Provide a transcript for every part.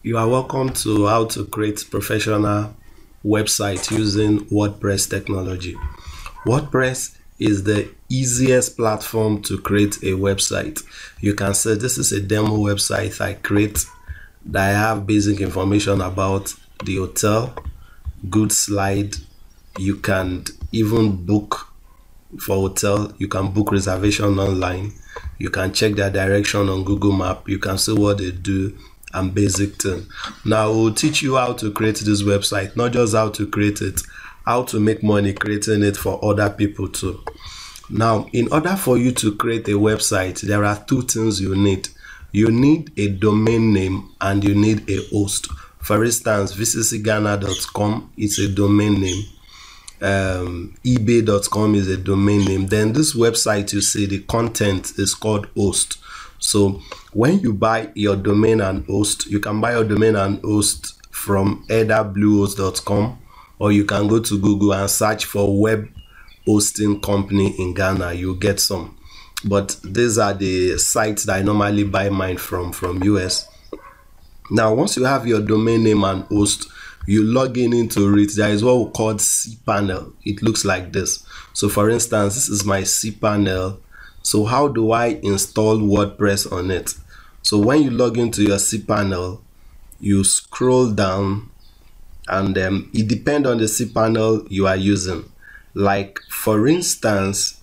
You are welcome to how to create professional website using WordPress technology. WordPress is the easiest platform to create a website. You can say this is a demo website I create that I have basic information about the hotel, good slide. You can even book for hotel. You can book reservation online. You can check their direction on Google Map. You can see what they do and basic thing. Now we'll teach you how to create this website, not just how to create it, how to make money creating it for other people too. Now, in order for you to create a website, there are two things you need. You need a domain name and you need a host. For instance, vccghana.com is a domain name. ebay.com is a domain name. Then this website, you see the content is called host. So when you buy your domain and host, you can buy your domain and host from either bluehost.com, or you can go to Google and search for web hosting company in Ghana. You'll get some, but these are the sites that I normally buy mine from US. Now, once you have your domain name and host, you log into it. There is what we call cPanel. It looks like this. So for instance, this is my cPanel. So how do I install WordPress on it? So when you log into your cPanel, you scroll down, and it depends on the cPanel you are using. Like for instance,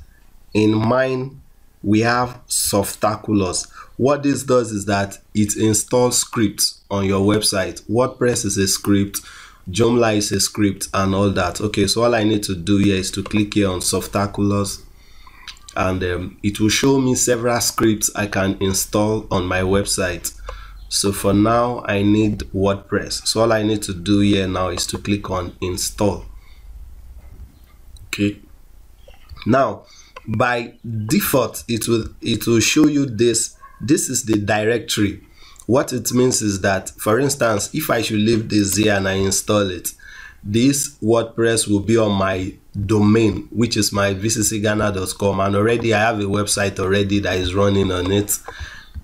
in mine, we have Softaculous. What this does is that it installs scripts on your website. WordPress is a script, Joomla is a script, and all that. Okay, so all I need to do here is to click here on Softaculous, and it will show me several scripts I can install on my website. So for now, I need WordPress. So all I need to do here now is to click on install. Okay. Now, by default, it will show you this. This is the directory. What it means is that, for instance, if I should leave this here and I install it, this WordPress will be on my domain, which is my vccghana.com, and already I have a website already that is running on it,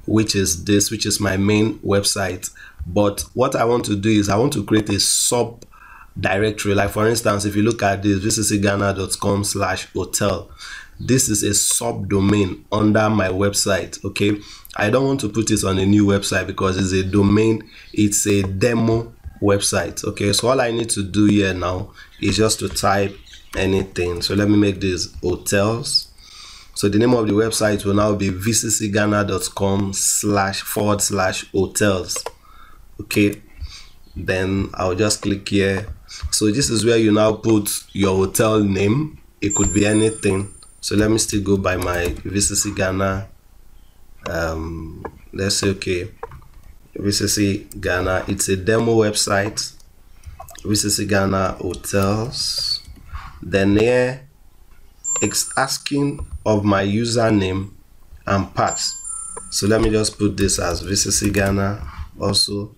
which is my main website. But what I want to do is I want to create a sub directory. Like for instance, if you look at this vccghana.com/hotel, this is a subdomain under my website. Okay, I don't want to put it on a new website because it's a domain, it's a demo website. Okay, so all I need to do here now is just to type anything. So let me make this hotels. So the name of the website will now be vccghana.com//hotels. Okay, then I'll just click here. So this is where you now put your hotel name. It could be anything. So let me still go by my VCC Ghana. Let's say, okay, VCC Ghana. It's a demo website. VCC Ghana hotels. Then here, it's asking of my username and pass. So let me just put this as VCC Ghana also.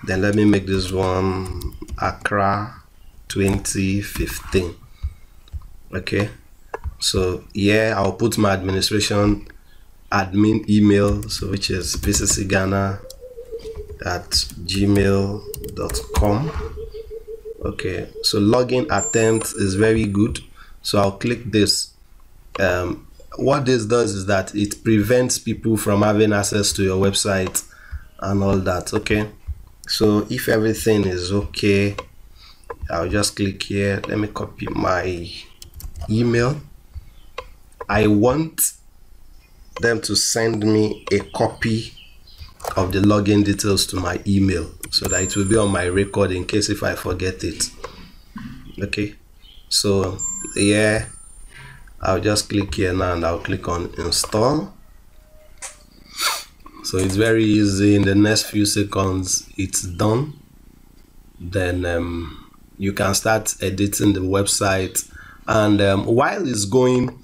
Then let me make this one Accra 2015. Okay. So yeah, I'll put my administration admin email, so which is vccghana@gmail.com. Okay, so login attempt is very good. So I'll click this. What this does is that it prevents people from having access to your website and all that. Okay, so if everything is okay, I'll just click here. Let me copy my email. I want them to send me a copy of the login details to my email so that it will be on my record in case if I forget it. Okay, so yeah, I'll just click here now and I'll click on install. So it's very easy. In the next few seconds, it's done. Then you can start editing the website, and while it's going,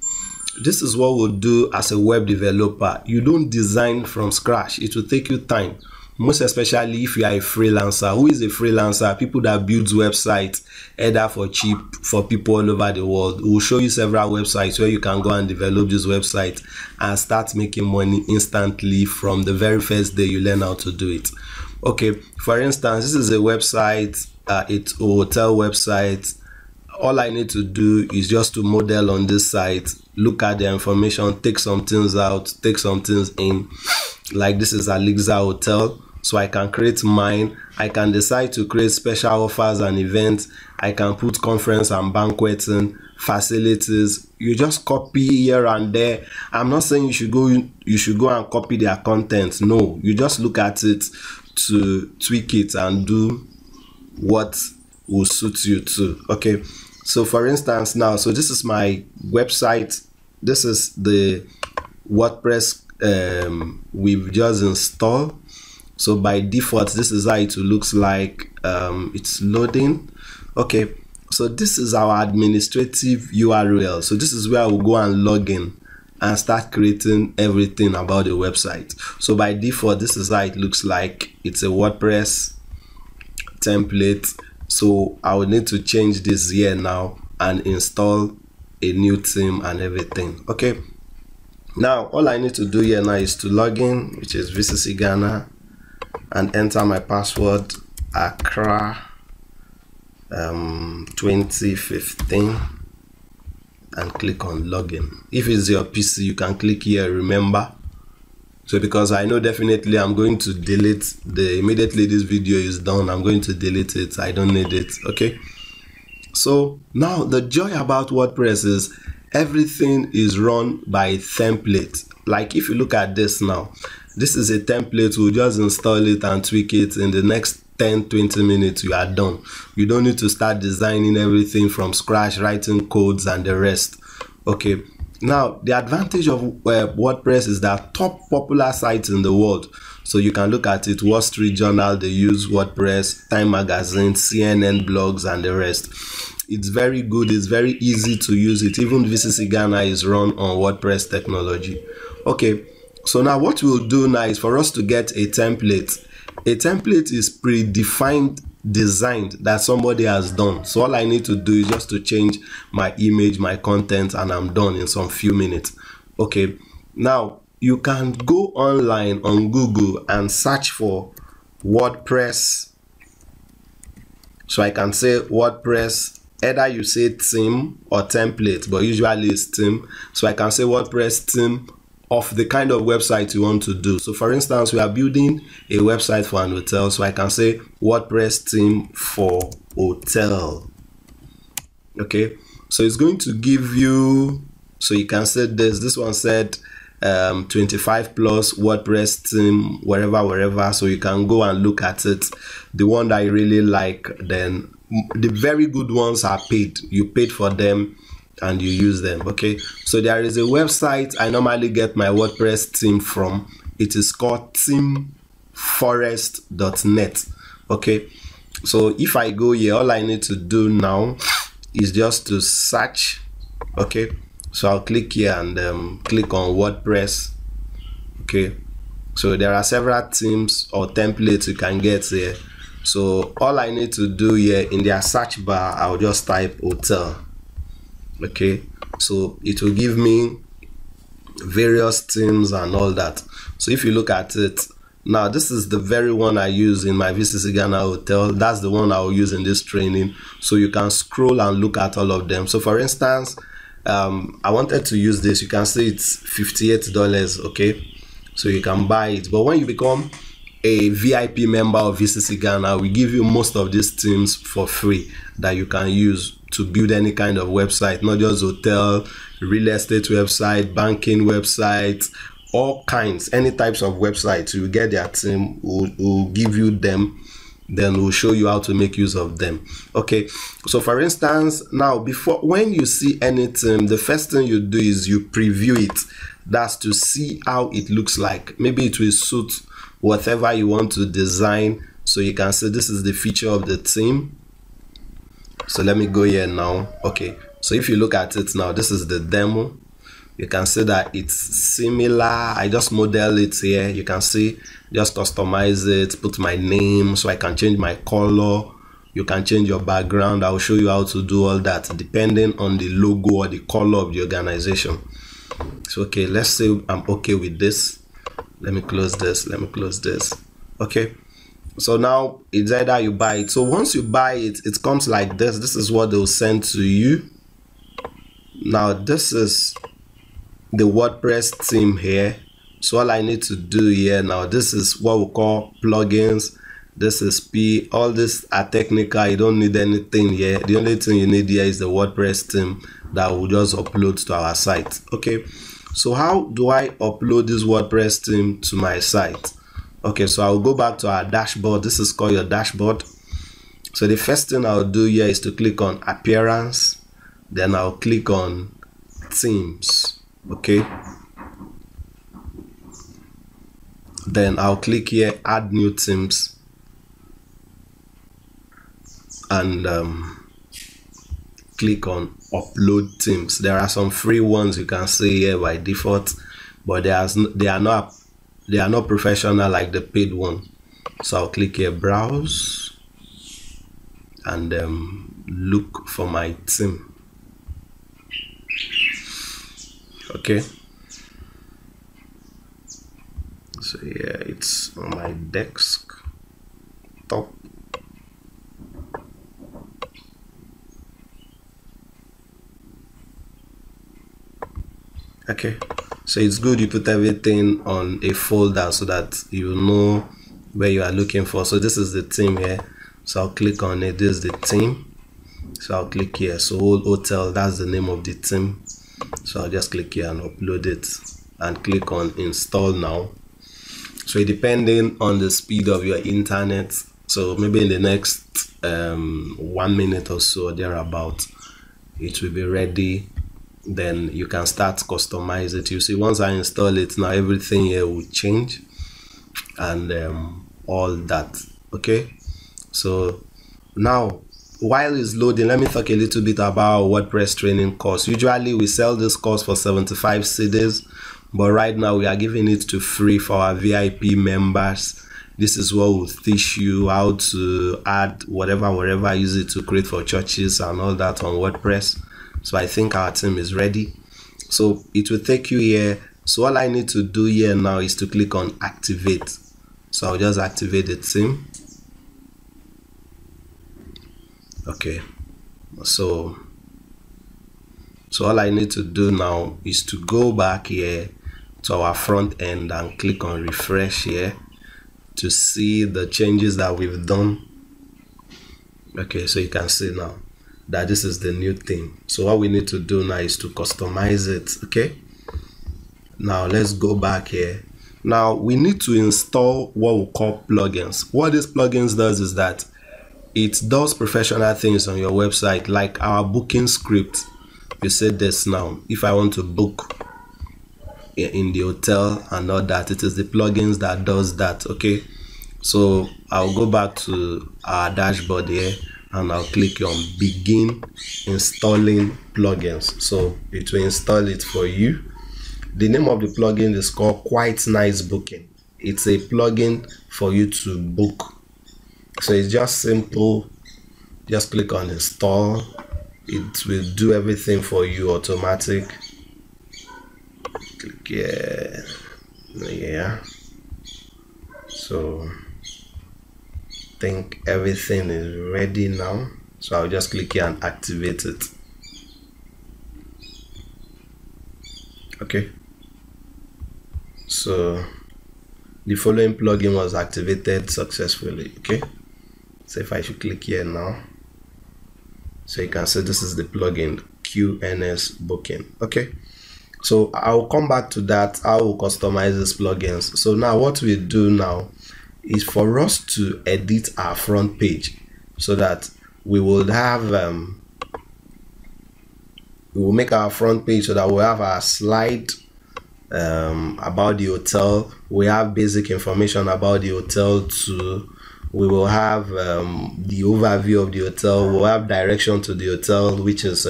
this is what we'll do as a web developer. You don't design from scratch. It will take you time. most especially if you are a freelancer. Who is a freelancer? People that builds websites either for cheap for people all over the world. We'll show you several websites where you can go and develop this website and start making money instantly from the very first day you learn how to do it. Okay, for instance, this is a website, it's a hotel website. All I need to do is just to model on this site, look at the information, take some things out, take some things in. Like this is Alexa Hotel, so I can create mine. I can decide to create special offers and events. I can put conference and banqueting facilities. You just copy here and there. I'm not saying you should go and copy their content. No, you just look at it to tweak it and do what will suit you too. Okay, so for instance now, so this is my website. This is the WordPress we've just installed. So by default, this is how it looks like. It's loading. Okay, so this is our administrative URL. So this is where I will go and log in and start creating everything about the website. So by default, this is how it looks like. It's a WordPress template. So I will need to change this here now and install a new theme and everything. Okay, now all I need to do here now is to log in, which is VCC Ghana, and enter my password, Accra 2015, and click on login. If it's your PC, you can click here, remember. So because I know definitely I'm going to delete immediately this video is done, I'm going to delete it. I don't need it. Okay, so now the joy about WordPress is everything is run by template. Like if you look at this now, this is a template. We'll just install it and tweak it. In the next 10-20 minutes you are done. You don't need to start designing everything from scratch, writing codes and the rest. Okay, now the advantage of WordPress is that top popular sites in the world. So you can look at it. Wall Street Journal, they use WordPress, Time Magazine, CNN blogs and the rest. It's very good. It's very easy to use it. Even VCC Ghana is run on WordPress technology. Okay, so now what we'll do now is for us to get a template. A template is predefined, designed that somebody has done. So all I need to do is just to change my image, my content, and I'm done in some few minutes. Okay, now you can go online on Google and search for WordPress. So I can say WordPress, either you say theme or template, but usually it's theme. So I can say WordPress theme of the kind of website you want to do. So for instance, we are building a website for an hotel, so I can say WordPress theme for hotel. Okay, so it's going to give you, so you can set this one said 25 plus WordPress theme, wherever, so you can go and look at it. The one that I really like, then the very good ones are paid. You paid for them and you use them. Okay, so there is a website I normally get my WordPress theme from. It is called themeforest.net. Okay, so if I go here, all I need to do now is just to search. Okay, so I'll click here and click on WordPress. Okay, so there are several themes or templates you can get here. So all I need to do here in their search bar, I'll just type hotel. Okay, so it will give me various themes and all that. So if you look at it now, this is the very one I use in my VCC Ghana hotel. That's the one I will use in this training. So you can scroll and look at all of them. So for instance, I wanted to use this. You can see it's $58. Okay, so you can buy it. But when you become a VIP member of VCC Ghana, we give you most of these themes for free that you can use to build any kind of website, not just hotel, real estate website, banking websites, all kinds, any types of websites. You get their team, we'll give you them, then we'll show you how to make use of them. Okay, so for instance, now when you see anything, the first thing you do is you preview it. That's to see how it looks like. Maybe it will suit whatever you want to design. So you can say this is the feature of the theme. So let me go here now. Okay, so if you look at it now, this is the demo. You can see that it's similar. I just model it here. You can see, just customize it, put my name, so I can change my color. You can change your background. I'll show you how to do all that depending on the logo or the color of the organization. So okay, let's say I'm okay with this. Let me close this. Okay, So now it's either you buy it. So once you buy it, it comes like this. This is what they'll send to you. Now this is the WordPress theme here. So all I need to do here now, this is what we call plugins. This is P. All these are technical. You don't need anything here. The only thing you need here is the WordPress theme that we'll just upload to our site. Okay, so how do I upload this WordPress theme to my site? Okay, so I'll go back to our dashboard. This is called your dashboard. So the first thing I'll do here is to click on appearance. Then I'll click on themes. Okay, then I'll click here, add new themes, and click on upload themes. There are some free ones you can see here by default, but they are not professional like the paid one. So I'll click here, browse, and look for my theme. Okay, so yeah, it's on my desktop. Okay, so it's good you put everything on a folder so that you know where you are looking for. So this is the theme here, so I'll click on it. This is the theme, so I'll click here. So old hotel, that's the name of the theme. So I'll just click here and upload it and click on install now. So depending on the speed of your internet, so maybe in the next 1 minute or so thereabout, it will be ready. Then you can start customize it. You see, once I install it, now everything here will change and all that. Okay, so now while it's loading, let me talk a little bit about WordPress training course. Usually we sell this course for 75 cedis, but right now we are giving it to free for our VIP members. This is what will teach you how to add whatever use it to create for churches and all that on WordPress. So I think our team is ready. So it will take you here. So all I need to do here now is to click on activate. So I'll just activate the theme. Okay, so all I need to do now is to go back here to our front end and click on refresh here to see the changes that we've done. Okay, so you can see now that this is the new theme. So what we need to do now is to customize it. Okay, now let's go back here. Now we need to install what we call plugins. What this plugins does is that it does professional things on your website, like our booking script. You said this now, if I want to book in the hotel and all that, it is the plugins that does that. Okay, so I'll go back to our dashboard here and I'll click on begin installing plugins. So it will install it for you. The name of the plugin is called Quite Nice Booking. It's a plugin for you to book. So it's just simple. Just click on install. It will do everything for you automatic. Click here. Yeah. So I think everything is ready now. So I'll just click here and activate it. Okay. So the following plugin was activated successfully. Okay. So if I should click here now, so you can see this is the plugin QNS booking. Okay, so I'll come back to that. I will customize these plugins. So now what we do now is for us to edit our front page so that we will have we will make our front page so that we'll have our slide about the hotel. We have basic information about the hotel too. We will have the overview of the hotel. We'll have direction to the hotel, which is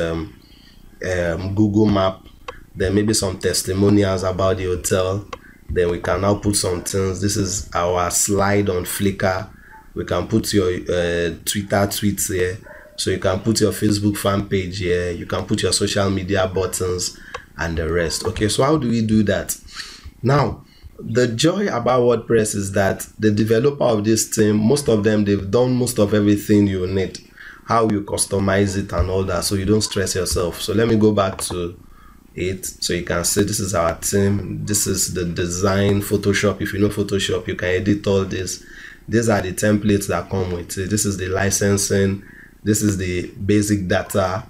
Google Map. Then maybe some testimonials about the hotel. Then we can now put some things. This is our slide on Flickr. We can put your Twitter tweets here. So you can put your Facebook fan page here. You can put your social media buttons and the rest. Okay, so how do we do that? Now, the joy about WordPress is that the developer of this theme, most of them, they've done most of everything you need, how you customize it and all that, so you don't stress yourself. So let me go back to it so you can see this is our theme. This is the design. Photoshop, if you know Photoshop, you can edit all this. These are the templates that come with it. This is the licensing. This is the basic data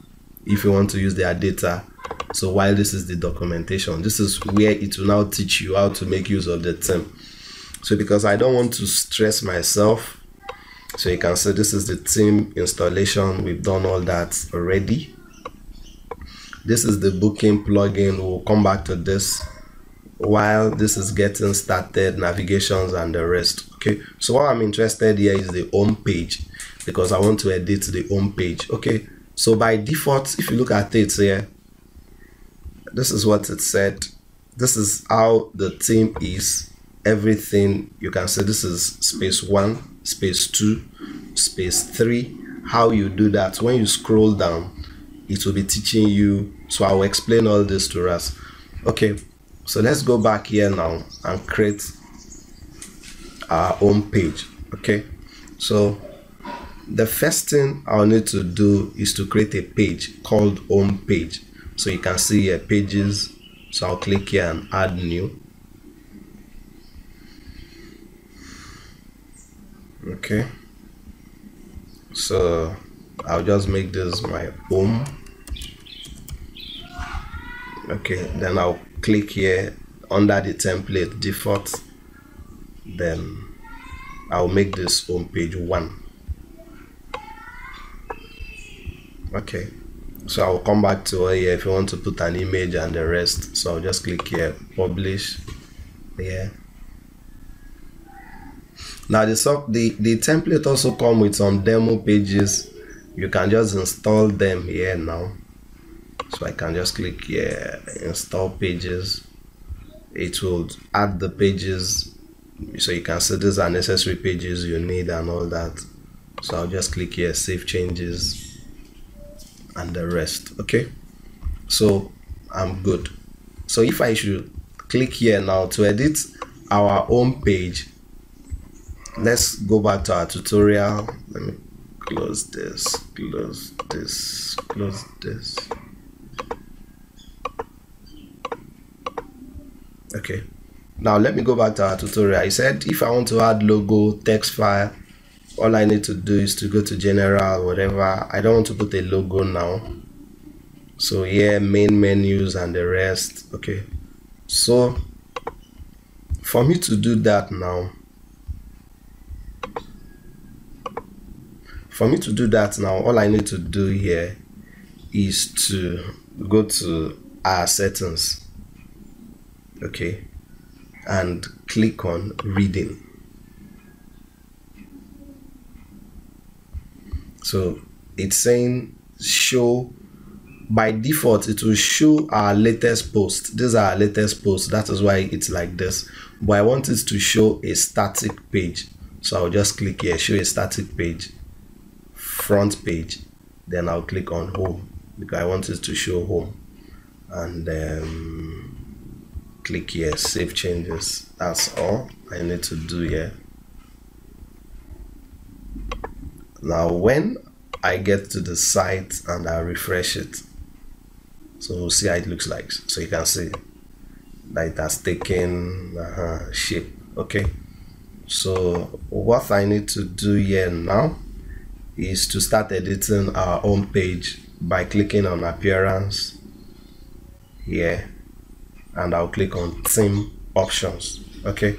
if you want to use their data. So while this is the documentation, this is where it will now teach you how to make use of the theme. So because I don't want to stress myself, so you can see this is the theme installation. We've done all that already. This is the booking plugin. We'll come back to this while this is getting started, navigations and the rest. Okay, so what I'm interested here is the home page, because I want to edit the home page. Okay, so by default, if you look at it here, this is what it said. This is how the theme is. Everything you can see. This is space 1, space 2, space 3. How you do that, when you scroll down, it will be teaching you. So I will explain all this to us. Okay, so let's go back here now and create our home page. Okay, so the first thing I'll need to do is to create a page called home page. So you can see here pages. So I'll click here and add new. Okay, so I'll just make this my home. Okay, then I'll click here under the template default. Then I'll make this home page 1. Okay, so I'll come back to here if you want to put an image and the rest. So I'll just click here, publish. Yeah. Now the template also come with some demo pages. You can just install them here now. So I can just click here, install pages. It will add the pages, so you can see these are necessary pages you need and all that. So I'll just click here, save changes and the rest. Okay, so I'm good. So if I should click here now to edit our home page, let's go back to our tutorial. Let me close this, close this, close this. Okay, now let me go back to our tutorial. I said if I want to add logo, text file, all I need to do is to go to general, whatever. I don't want to put a logo now. So here, main menus and the rest. Okay, so for me to do that now, all I need to do here is to go to our settings. Okay, and click on reading. So it's saying show. By default it will show our latest post. These are our latest posts, that is why it's like this. But I want it to show a static page, so I'll just click here, show a static page, front page. Then I'll click on home because I want it to show home, and click here, save changes. That's all I need to do here. Now when I get to the site and I refresh it, so we'll see how it looks like. So you can see that it has taken shape. Okay, so what I need to do here now is to start editing our home page by clicking on appearance here, and I'll click on theme options. Okay,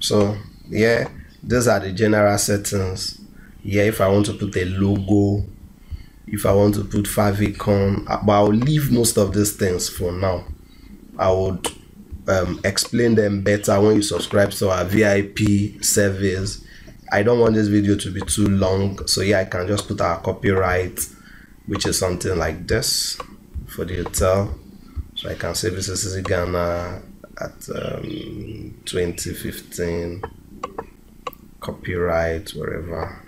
so yeah, these are the general settings. Yeah, if I want to put a logo, if I want to put favicon, but I'll leave most of these things for now. I would explain them better when you subscribe to our VIP service. I don't want this video to be too long, so yeah, I can just put our copyright, which is something like this for the hotel. So I can say this is Ghana at 2015, copyright, wherever.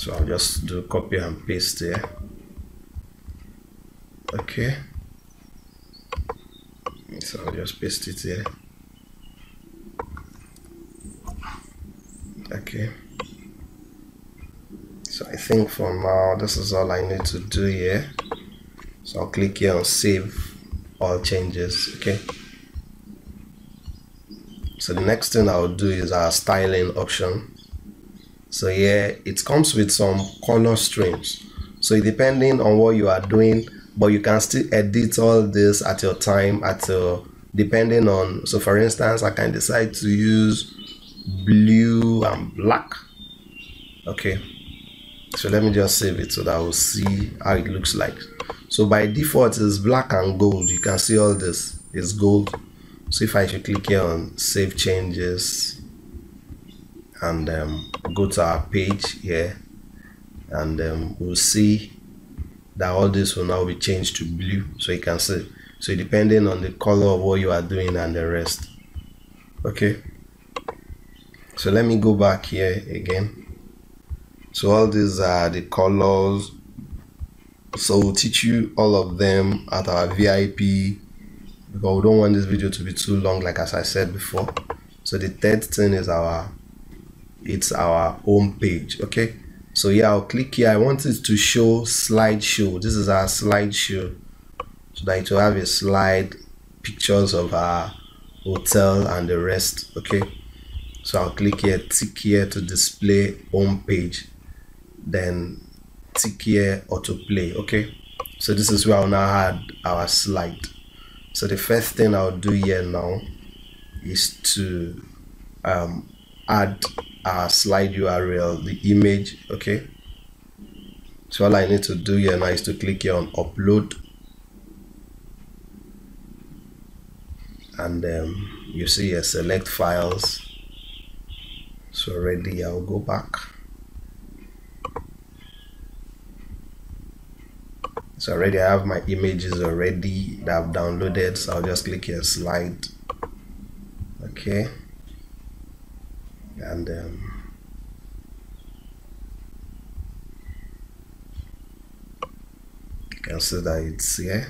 So I'll just do copy and paste here. Okay, so I'll just paste it here. Okay, so I think for now this is all I need to do here. So I'll click here on save all changes. Okay, so the next thing I'll do is our styling option. So here it comes with some color streams, so depending on what you are doing, but you can still edit all this at your time, depending on, so for instance I can decide to use blue and black. Okay, so let me just save it so that we'll see how it looks like. So by default it's black and gold. You can see all this is gold. So if I should click here on save changes and go to our page here, and we'll see that all this will now be changed to blue. So you can see, so depending on the color of what you are doing and the rest. Okay, so let me go back here again. So all these are the colors, so we'll teach you all of them at our VIP, because we don't want this video to be too long, like as I said before. So the third thing is our home page. Okay, so yeah, I'll click here. I want it to show slideshow. This is our slideshow, so that it will have a slide, pictures of our hotel and the rest. Okay, so I'll click here, tick here to display home page, then tick here autoplay. Okay, so this is where I'll now add our slide. So the first thing I'll do here now is to add our slide URL, the image. Okay, so all I need to do here now is to click here on upload, and you see here select files. So already I'll go back. So already I have my images already that I've downloaded, so I'll just click here slide. Okay, and you can see that it's here.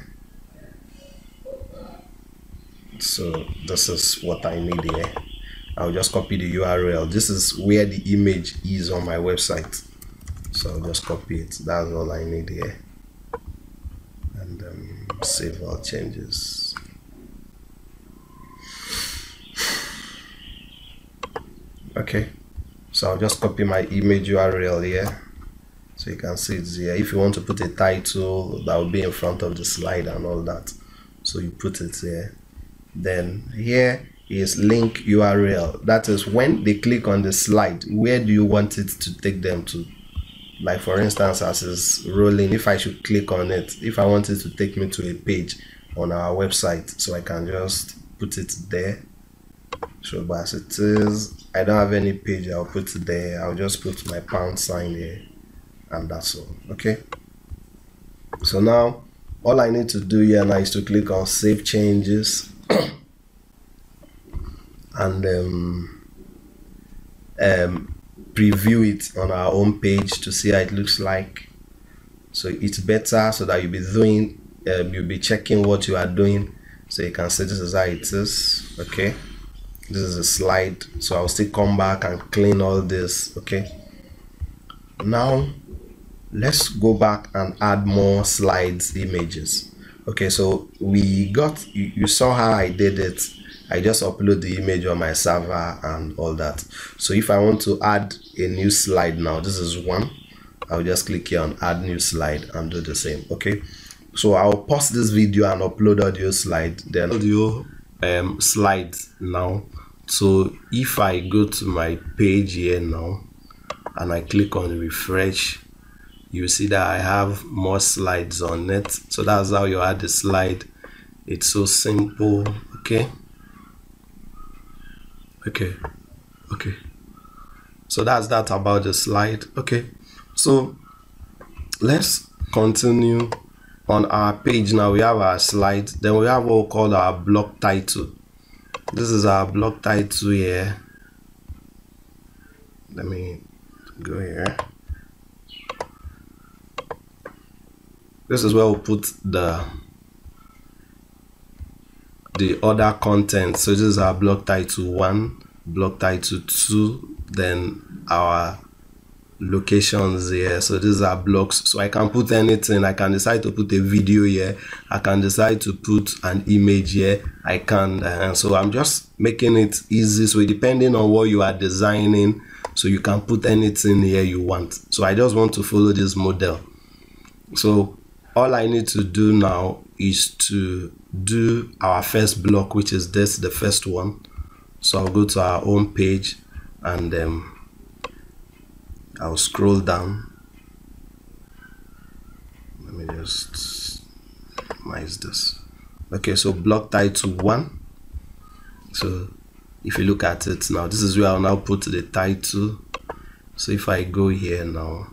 So this is what I need here. I'll just copy the URL. This is where the image is on my website, so I'll just copy it. That's all I need here, and save all changes. Okay, so I'll just copy my image URL here, so you can see it's here. If you want to put a title that will be in front of the slide and all that, so you put it here. Then here is link URL. That is when they click on the slide, where do you want it to take them to? Like for instance, as it's rolling, if I should click on it, if I want it to take me to a page on our website, so I can just put it there. So but as it is, I don't have any page, I'll put it there. I'll just put my pound sign here, and that's all. Okay, so now all I need to do here now is to click on save changes and preview it on our home page to see how it looks like. So it's better so that you'll be doing you'll be checking what you are doing, so you can see this is how it is. Okay, this is a slide, so I'll still come back and clean all this. Okay, now let's go back and add more slides images. Okay, so we got, you saw how I did it. I just upload the image on my server and all that. So if I want to add a new slide now, this is one, I'll just click here on add new slide and do the same. Okay, so I'll pause this video and upload audio slide, then audio slides now. So if I go to my page here now and I click on refresh, you see that I have more slides on it. So that's how you add the slide. It's so simple. Okay, so that's that about the slide. Okay, so let's continue on our page. Now we have our slide, then we have what we call our block title. This is our block title here. Let me go here. This is where we'll put the other content. So this is our blog title 1, blog title 2, then our locations here. So these are blogs, so I can put anything. I can decide to put a video here, I can decide to put an image here, I can so I'm just making it easy. So depending on what you are designing, so you can put anything here you want. So I just want to follow this model. So all I need to do now is to do our first block, which is this, the first one. So I'll go to our home page and I'll scroll down. Let me just minimize this. Okay, so block title 1. So if you look at it now, this is where I'll now put the title. So if I go here now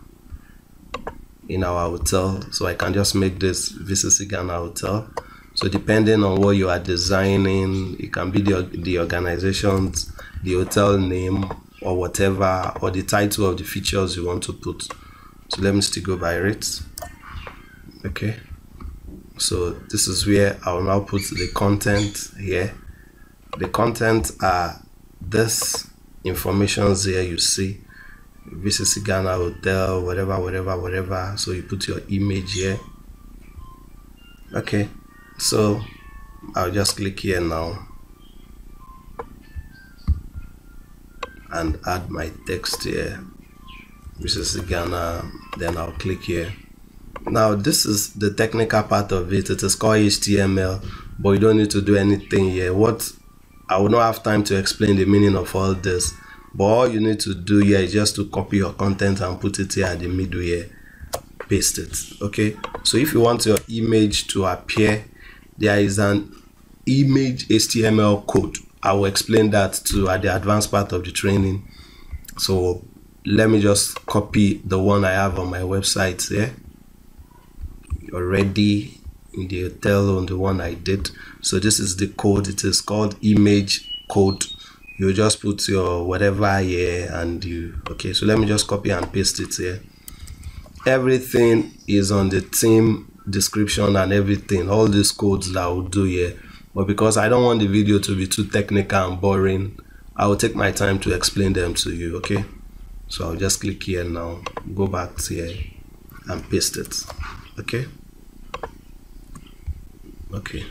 in our hotel, so I can just make this WEBDESIGN Ghana hotel. So depending on what you are designing, it can be the organizations, the hotel name, or whatever, or the title of the features you want to put. So let me still go by rates. Okay, so this is where I'll now put the content here. The content are this informations here you see, WEBDESIGN Ghana hotel, whatever. So you put your image here. Okay, so I'll just click here now and add my text here, WEBDESIGN Ghana. Then I'll click here. Now this is the technical part of it. It is called HTML, but you don't need to do anything here. I will not have time to explain the meaning of all this, but all you need to do here is just to copy your content and put it here at the middle here, paste it. Okay, so if you want your image to appear, there is an image HTML code. I will explain that too at the advanced part of the training. So let me just copy the one I have on my website here already in the hotel, on the one I did. So this is the code. It is called image code. You just put your whatever here and okay, so let me just copy and paste it here. Everything is on the theme description and everything, all these codes that I will do here. But because I don't want the video to be too technical and boring, I will take my time to explain them to you. Okay, so I'll just click here now, go back to here and paste it. Okay,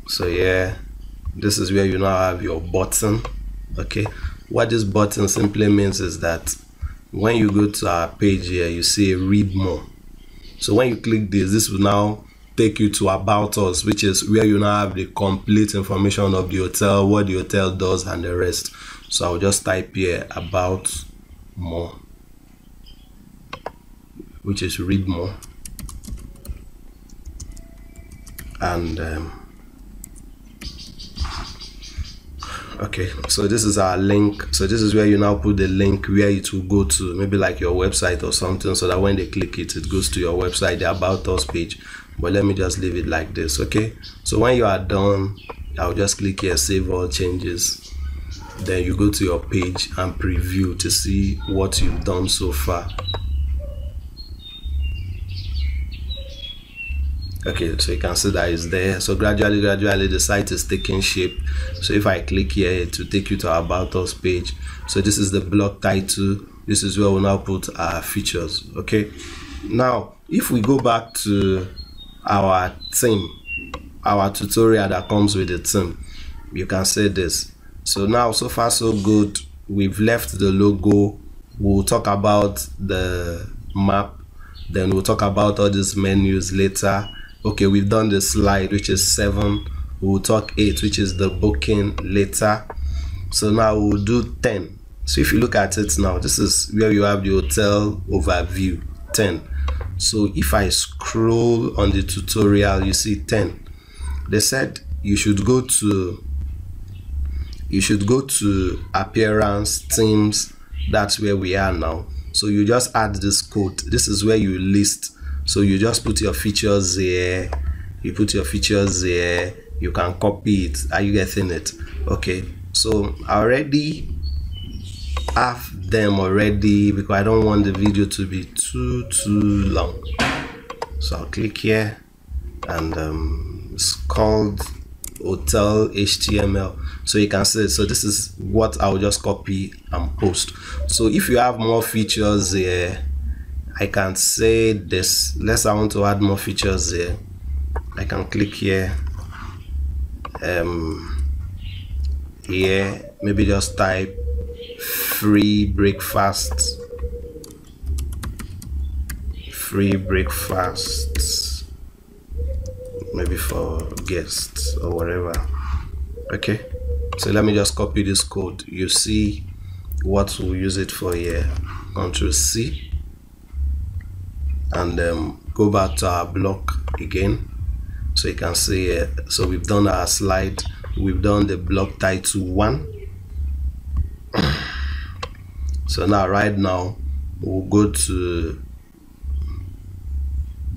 so yeah, this is where you now have your button. Okay, what this button simply means is that when you go to our page here, you see read more. So when you click this will now take you to about us, which is where you now have the complete information of the hotel, what the hotel does and the rest. So I'll just type here about more, which is read more. And okay, so this is our link. So this is where you now put the link where it will go to, maybe like your website or something, so that when they click it, it goes to your website, the about us page. But let me just leave it like this. Okay, so when you are done, I'll just click here, save all changes. Then you go to your page and preview to see what you've done so far. Okay, so you can see that it's there. So gradually the site is taking shape. So if I click here, it will take you to our about us page. So this is the blog title. This is where we'll now put our features. Okay, now if we go back to our theme, our tutorial that comes with the theme, you can see this. So now, so far so good. We've left the logo. We'll talk about the map, then we'll talk about all these menus later. Okay, we've done the slide, which is 7. We'll talk 8, which is the booking, later. So now we'll do 10. So if you look at it now, this is where you have the hotel overview, 10. So if I scroll on the tutorial, you see 10. They said you should go to appearance, themes. That's where we are now. So you just add this code. This is where you list. So you just put your features here. You put your features here. You can copy it. Are you getting it? Okay. So I already have them already because I don't want the video to be too long. So I'll click here, and it's called hotel HTML. So you can see, so this is what I'll just copy and post. So if you have more features here, I can say this. Let's say I want to add more features here. I can click here, here maybe just type free breakfast, maybe for guests or whatever. Okay, so let me just copy this code. You see what we'll use it for here. Ctrl C, and go back to our block again. So you can see here, so we've done our slide, we've done the block title 1. So now right now we'll go to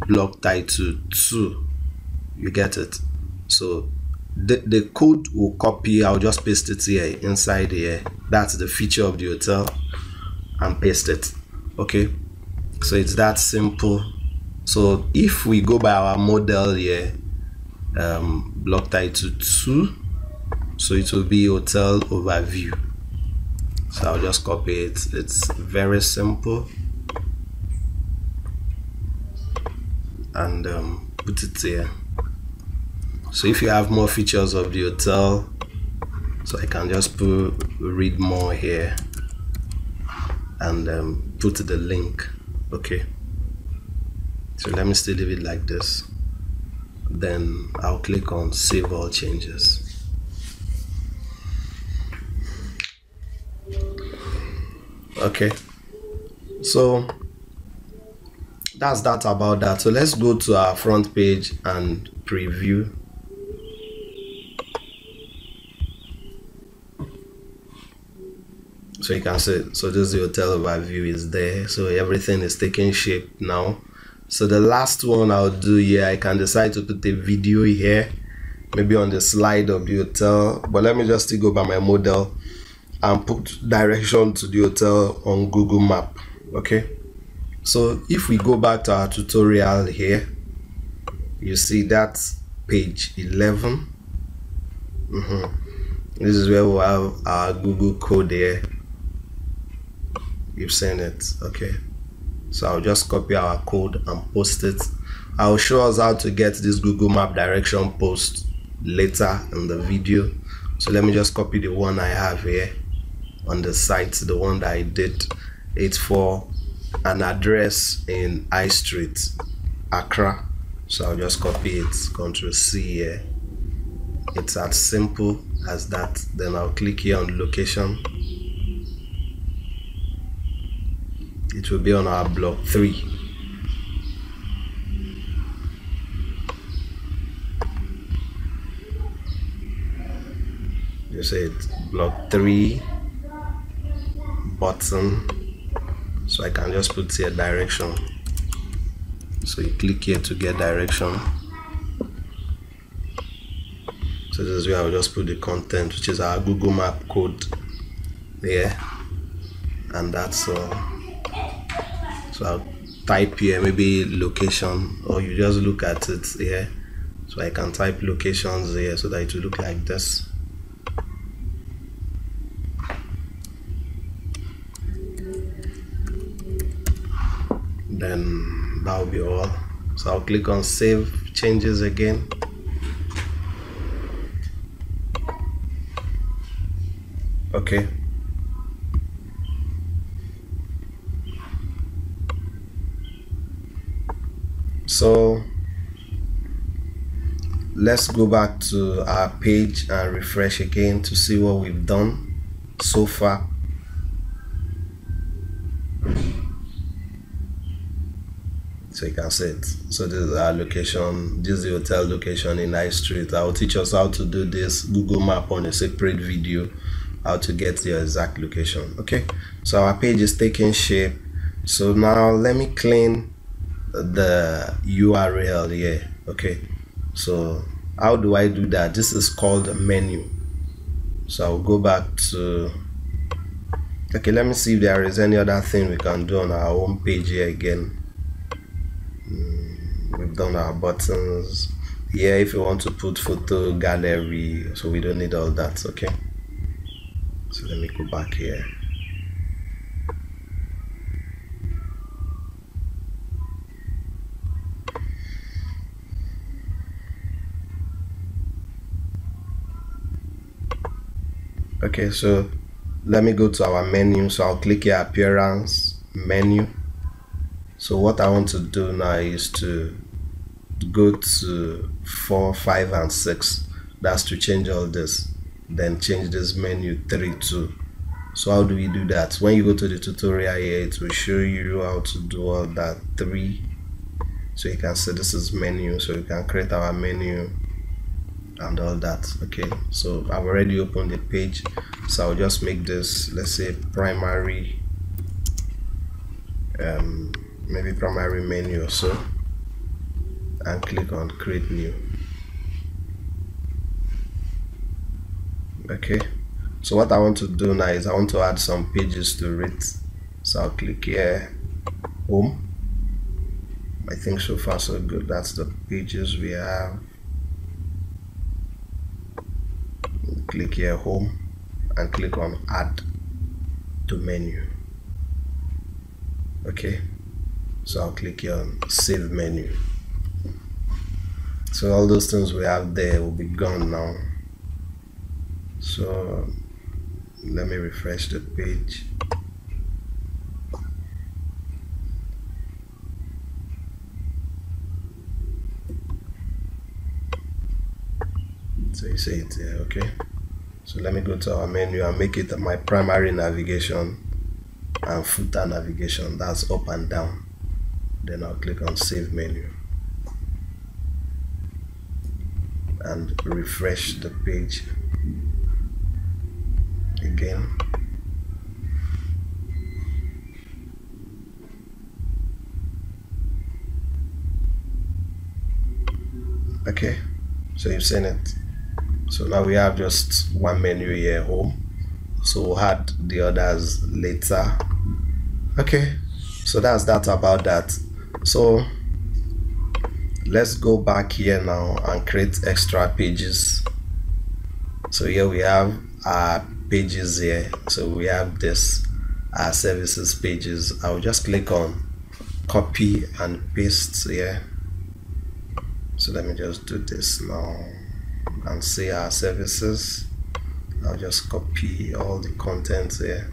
block title 2. You get it? So the code will copy. I'll just paste it here inside here. That's the feature of the hotel, and paste it. Okay, so it's that simple. So if we go by our model here, block title 2, so it will be hotel overview. So I'll just copy it. It's very simple, and put it here. So if you have more features of the hotel, so I can just read more here, and put the link. Okay, so let me still leave it like this. Then I'll click on save all changes. Okay, so that's that about that. So let's go to our front page and preview. So you can see, so this is the hotel overview is there. So everything is taking shape now. So the last one I'll do here, I can decide to put a video here, maybe on the slide of the hotel. But let me just still go by my model and put direction to the hotel on Google Map. Okay, so if we go back to our tutorial here, you see that's page 11. This is where we'll have our Google code here. You've seen it. Okay, so I'll just copy our code and post it. I'll show us how to get this Google Map direction post later in the video. So let me just copy the one I have here on the site, the one that I did. It's for an address in High Street, Accra. So I'll just copy it, Ctrl C here. It's as simple as that. Then I'll click here on location. It will be on our block 3. You see it, block 3 button. So I can just put here direction. So you click here to get direction. So this is where I'll just put the content, which is our Google Map code there, and that's all. So I'll type here maybe location, or you just look at it here. So I can type locations here so that it will look like this. Then that will be all. So I'll click on save changes again. Okay, so let's go back to our page and refresh again to see what we've done so far. So you can see it. So this is our location. This is the hotel location in High Street. I'll teach us how to do this Google Map on a separate video, how to get your exact location. Okay, so our page is taking shape. So now let me clean the URL here. Okay, so how do I do that? This is called a menu. So I'll go back to Okay, let me see if there is any other thing we can do on our home page here again. We've done our buttons here. If you want to put photo gallery, so we don't need all that. Okay, so let me go back here. Okay, so let me go to our menu. So I'll click here, appearance, menu. So what I want to do now is to go to 4, 5 and 6. That's to change all this. Then change this menu 3, 2. So how do we do that? When you go to the tutorial here, it will show you how to do all that 3. So you can see this is menu, so you can create our menu and all that. Okay, so I've already opened the page, so I'll just make this, let's say, primary, maybe primary menu or so, and click on create new. Okay, so what I want to do now is I want to add some pages to it. So I'll click here, home. I think so far so good. That's the pages we have. Click here, home, and click on add to menu. Okay, so I'll click here on save menu. So all those things we have there will be gone now. So let me refresh the page. So you see it here. Okay, so let me go to our menu and make it my primary navigation and footer navigation. That's up and down. Then I'll click on save menu and refresh the page again. Okay, so you've seen it. So now we have just one menu here, home. So we'll add the others later. Okay, so that's that about that. So let's go back here now and create extra pages. So here we have our pages here. So we have this, our services pages. I'll just click on copy and paste here. So let me just do this now and see our services. I'll just copy all the contents here.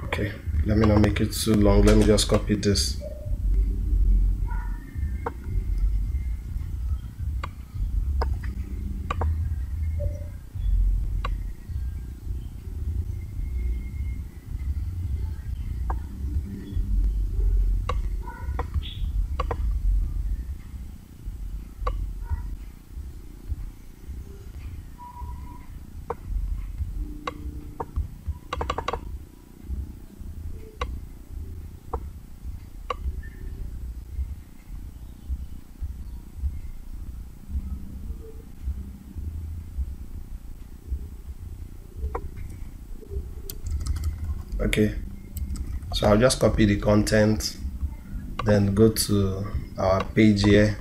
Okay, let me not make it too long. Let me just copy this. Okay, so I'll just copy the content, then go to our page here,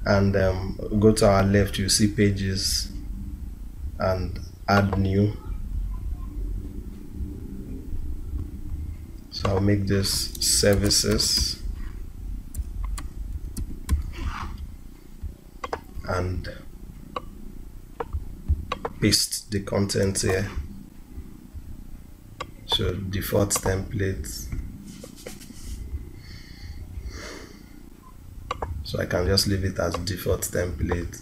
and go to our left. You see pages and add new. So I'll make this services and paste the content here. So default template. So I can just leave it as default template,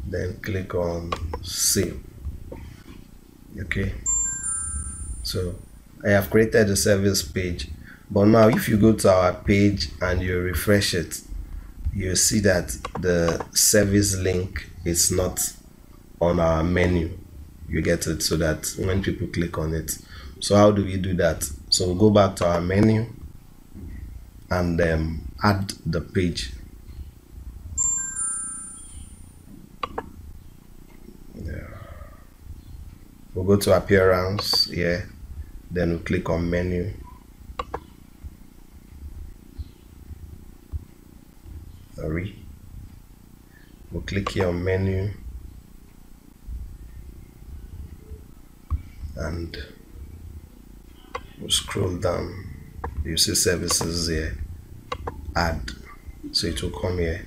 then click on save. Okay, so I have created a service page, but now if you go to our page and you refresh it, you see that the service link is not on our menu. You get it? So that when people click on it. So how do we do that? So we'll go back to our menu and add the page. We'll go to appearance here, then we'll click on menu. We'll click here on menu and we'll scroll down. You see services here, add, so it will come here.